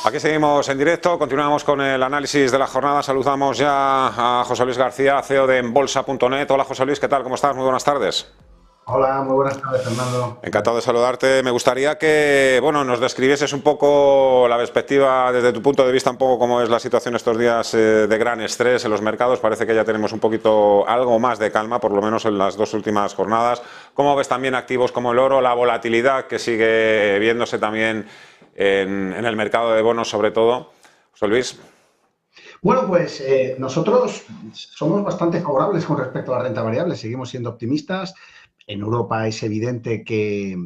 Aquí seguimos en directo, continuamos con el análisis de la jornada. Saludamos ya a José Luis García, CEO de Enbolsa.net. Hola José Luis, ¿qué tal? ¿Cómo estás? Muy buenas tardes. Hola, muy buenas tardes, Fernando. Encantado de saludarte. Me gustaría que nos describieses un poco la perspectiva desde tu punto de vista, un poco cómo es la situación estos días de gran estrés en los mercados. Parece que ya tenemos un poquito algo más de calma, por lo menos en las dos últimas jornadas. ¿Cómo ves también activos como el oro, la volatilidad que sigue viéndose también en el mercado de bonos, sobre todo? José Luis. Bueno, pues nosotros somos bastante favorables con respecto a la renta variable, seguimos siendo optimistas. En Europa es evidente que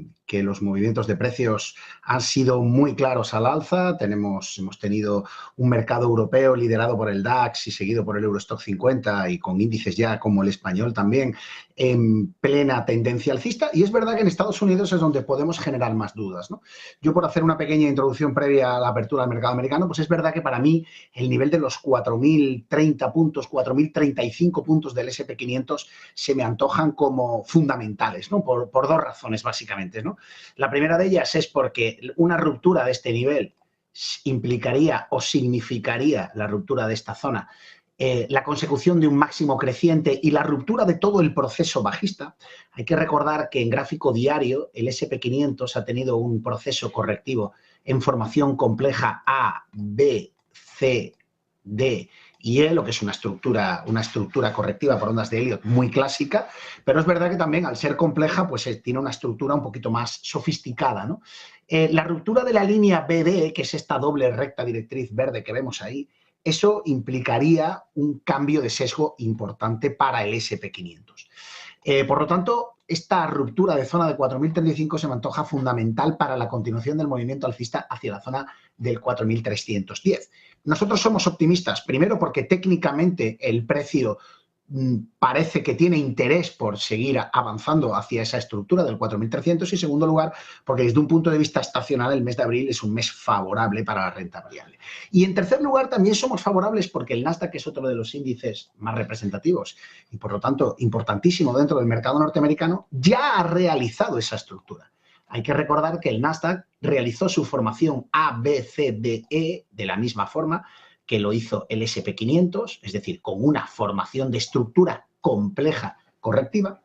los movimientos de precios han sido muy claros al alza. Hemos tenido un mercado europeo liderado por el DAX y seguido por el Eurostock 50 y con índices ya como el español también en plena tendencia alcista. Y es verdad que en Estados Unidos es donde podemos generar más dudas, ¿no? Yo, por hacer una pequeña introducción previa a la apertura del mercado americano, pues es verdad que para mí el nivel de los 4.030 puntos, 4.035 puntos del S&P 500 se me antojan como fundamentales, ¿no? Por dos razones, básicamente, ¿no? La primera de ellas es porque una ruptura de este nivel implicaría o significaría la ruptura de esta zona, la consecución de un máximo creciente y la ruptura de todo el proceso bajista. Hay que recordar que en gráfico diario el S&P 500 ha tenido un proceso correctivo en formación compleja A, B, C, D y E, lo que es una estructura correctiva por ondas de Elliott muy clásica, pero es verdad que también al ser compleja pues tiene una estructura un poquito más sofisticada, ¿no? La ruptura de la línea BD, que es esta doble recta directriz verde que vemos ahí, eso implicaría un cambio de sesgo importante para el S&P 500. Por lo tanto, esta ruptura de zona de 4.035 se me antoja fundamental para la continuación del movimiento alcista hacia la zona del 4.310. Nosotros somos optimistas, primero porque técnicamente el precio parece que tiene interés por seguir avanzando hacia esa estructura del 4.300 y, en segundo lugar, porque desde un punto de vista estacional el mes de abril es un mes favorable para la renta variable. Y en tercer lugar, también somos favorables porque el Nasdaq es otro de los índices más representativos y, por lo tanto, importantísimo dentro del mercado norteamericano, ya ha realizado esa estructura. Hay que recordar que el Nasdaq realizó su formación A, B, C, D, E de la misma forma que lo hizo el S&P 500, es decir, con una formación de estructura compleja correctiva,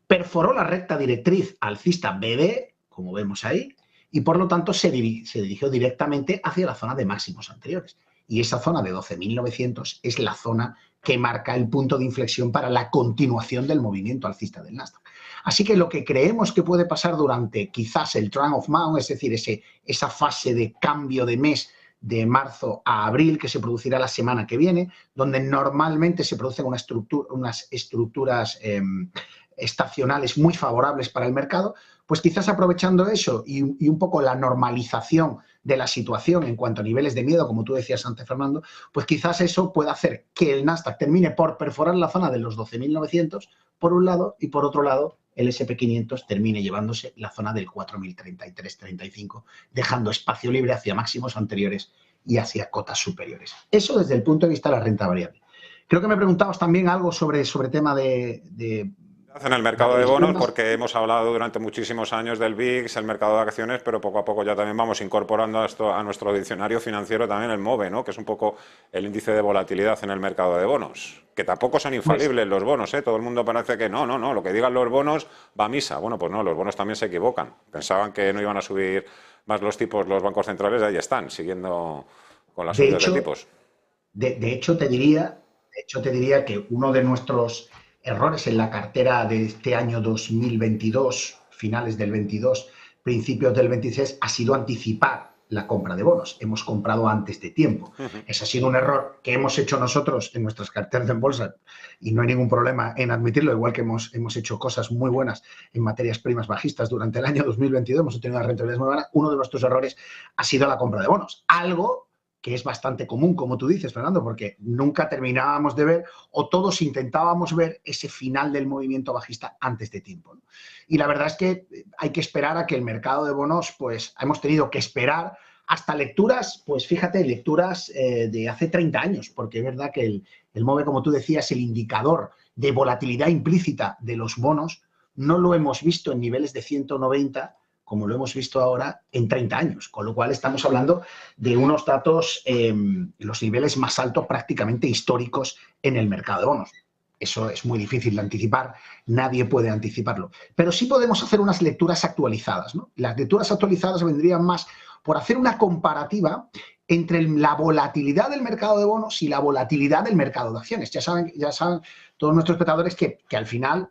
perforó la recta directriz alcista BD, como vemos ahí, y por lo tanto se dirigió directamente hacia la zona de máximos anteriores. Y esa zona de 12.900 es la zona que marca el punto de inflexión para la continuación del movimiento alcista del Nasdaq. Así que lo que creemos que puede pasar durante quizás el turn of month, es decir, esa fase de cambio de mes de marzo a abril, que se producirá la semana que viene, donde normalmente se producen unas estructuras estacionales muy favorables para el mercado, pues quizás aprovechando eso y un poco la normalización de la situación en cuanto a niveles de miedo, como tú decías antes, Fernando, pues quizás eso pueda hacer que el Nasdaq termine por perforar la zona de los 12.900 por un lado y por otro lado el S&P 500 termine llevándose la zona del 4.033-35, dejando espacio libre hacia máximos anteriores y hacia cotas superiores. Eso desde el punto de vista de la renta variable. Creo que me preguntabas también algo sobre tema de En el mercado de bonos, porque hemos hablado durante muchísimos años del VIX, el mercado de acciones, pero poco a poco ya también vamos incorporando esto a nuestro diccionario financiero también el MOVE, ¿no? Que es un poco el índice de volatilidad en el mercado de bonos, que tampoco son infalibles los bonos, ¿eh? Todo el mundo parece que no, lo que digan los bonos va a misa. Bueno, pues no, los bonos también se equivocan. Pensaban que no iban a subir más los tipos los bancos centrales, ahí están, siguiendo con las subidas de tipos. De hecho, te diría que uno de nuestros errores en la cartera de este año 2022, finales del 22, principios del 23, ha sido anticipar la compra de bonos. Hemos comprado antes de tiempo. Ese ha sido un error que hemos hecho nosotros en nuestras carteras en bolsa y no hay ningún problema en admitirlo, igual que hemos hecho cosas muy buenas en materias primas bajistas durante el año 2022, hemos tenido una rentabilidad muy buena. Uno de nuestros errores ha sido la compra de bonos. Algo que es bastante común, como tú dices, Fernando, porque nunca terminábamos de ver o todos intentábamos ver ese final del movimiento bajista antes de tiempo, ¿no? Y la verdad es que hay que esperar a que el mercado de bonos, pues hemos tenido que esperar hasta lecturas, pues fíjate, lecturas de hace 30 años, porque es verdad que el MOVE, como tú decías, el indicador de volatilidad implícita de los bonos, no lo hemos visto en niveles de 190 como lo hemos visto ahora, en 30 años. Con lo cual estamos hablando de unos datos, los niveles más altos prácticamente históricos en el mercado de bonos. Eso es muy difícil de anticipar, nadie puede anticiparlo. Pero sí podemos hacer unas lecturas actualizadas, ¿no? Las lecturas actualizadas vendrían más por hacer una comparativa entre la volatilidad del mercado de bonos y la volatilidad del mercado de acciones. Ya saben todos nuestros espectadores que al final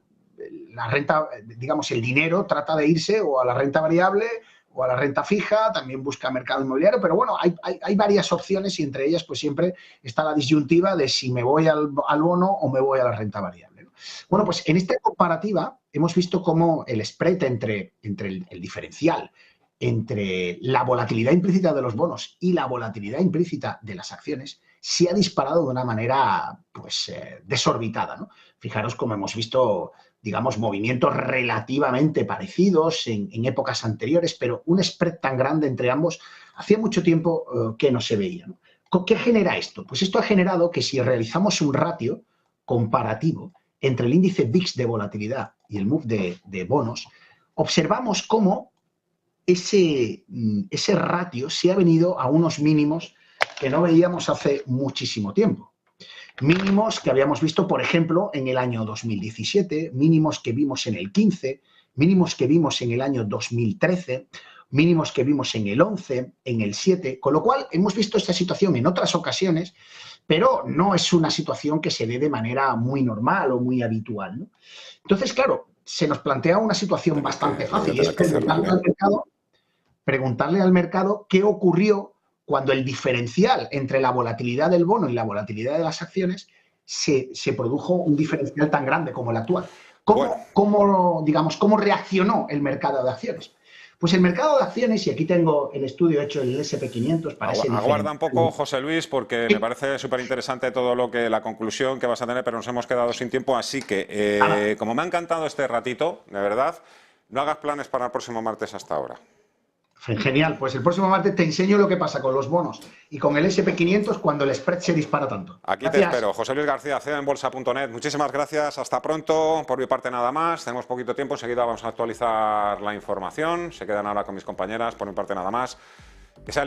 la renta, digamos, el dinero trata de irse o a la renta variable o a la renta fija, también busca mercado inmobiliario, pero bueno, hay varias opciones y entre ellas pues siempre está la disyuntiva de si me voy al bono o me voy a la renta variable, ¿no? Bueno, pues en esta comparativa hemos visto cómo el spread entre el diferencial entre la volatilidad implícita de los bonos y la volatilidad implícita de las acciones se ha disparado de una manera pues desorbitada, ¿no? Fijaros cómo hemos visto, digamos, movimientos relativamente parecidos en épocas anteriores, pero un spread tan grande entre ambos hacía mucho tiempo que no se veía, ¿no? ¿Qué genera esto? Pues esto ha generado que si realizamos un ratio comparativo entre el índice VIX de volatilidad y el MOVE de bonos, observamos cómo ese ratio se ha venido a unos mínimos que no veíamos hace muchísimo tiempo. Mínimos que habíamos visto, por ejemplo, en el año 2017, mínimos que vimos en el 15, mínimos que vimos en el año 2013, mínimos que vimos en el 11, en el 7, con lo cual hemos visto esta situación en otras ocasiones, pero no es una situación que se dé de manera muy normal o muy habitual, ¿no? Entonces, claro, se nos plantea una situación bastante fácil y es preguntarle al mercado qué ocurrió cuando el diferencial entre la volatilidad del bono y la volatilidad de las acciones se produjo un diferencial tan grande como el actual. ¿Cómo reaccionó el mercado de acciones? Pues el mercado de acciones, y aquí tengo el estudio hecho en el SP500 para ese Aguarda un poco, José Luis, porque me parece súper interesante todo la conclusión que vas a tener, pero nos hemos quedado sin tiempo, así que, como me ha encantado este ratito, de verdad, no hagas planes para el próximo martes hasta ahora. Genial, pues el próximo martes te enseño lo que pasa con los bonos y con el SP500 cuando el spread se dispara tanto. Aquí gracias. Te espero. José Luis García, CEO en Bolsa.net. Muchísimas gracias. Hasta pronto. Por mi parte nada más. Tenemos poquito tiempo. Enseguida vamos a actualizar la información. Se quedan ahora con mis compañeras. Por mi parte nada más. Que sea